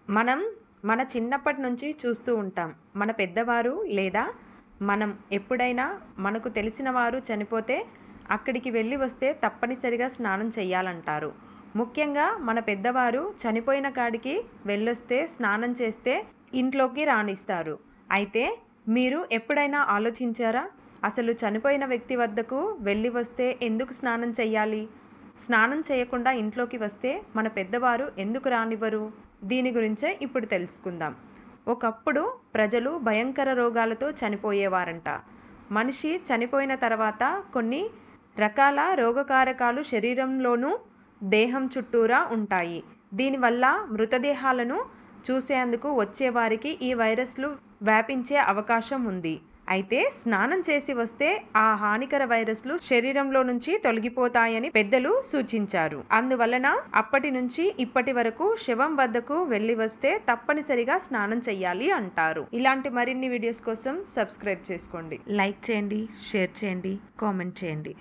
మనం మన చిన్నప్పటి నుంచి చూస్తూ ఉంటాం. మన పెద్దవారు లేదా మనం ఎప్పుడైనా మనకు తెలిసిన వారు చనిపోతే అక్కడికి వెళ్ళి వస్తే తప్పనిసరిగా స్నానం చేయాలంటారు. ముఖ్యంగా మన పెద్దవారు చనిపోయిన కాడికి వెళ్ళొస్తే స్నానం చేస్తే ఇంట్లోకి రానిస్తారు. అయితే మీరు ఎప్పుడైనా ఆలోచించారా? అసలు చనిపోయిన వ్యక్తి వద్దకు వెళ్ళి వస్తే ఎందుకు స్నానం చేయాలి? స్నానం చేయకుండా ఇంట్లోకి వస్తే మన పెద్దవారు ఎందుకు రానివ్వరు? దీని గురించే ఇప్పుడు తెలుసుకుందాం. ఒకప్పుడు ప్రజలు భయంకర రోగాలతో చనిపోయేవారంట. మనిషి చనిపోయిన తర్వాత కొన్ని రకాల రోగకారకాలు శరీరంలోనూ దేహం చుట్టూరా ఉంటాయి. దీనివల్ల మృతదేహాలను చూసేందుకు వచ్చేవారికి ఈ వైరస్లు వ్యాపించే అవకాశం ఉంది. అయితే స్నానం చేసి వస్తే ఆ హానికర వైరస్లు శరీరంలో నుంచి తొలగిపోతాయని పెద్దలు సూచించారు. అందువలన అప్పటి నుంచి ఇప్పటి వరకు శవం వద్దకు వెళ్ళి వస్తే తప్పనిసరిగా స్నానం చేయాలి అంటారు. ఇలాంటి మరిన్ని వీడియోస్ కోసం సబ్స్క్రైబ్ చేసుకోండి, లైక్ చేయండి, షేర్ చేయండి, కామెంట్ చేయండి.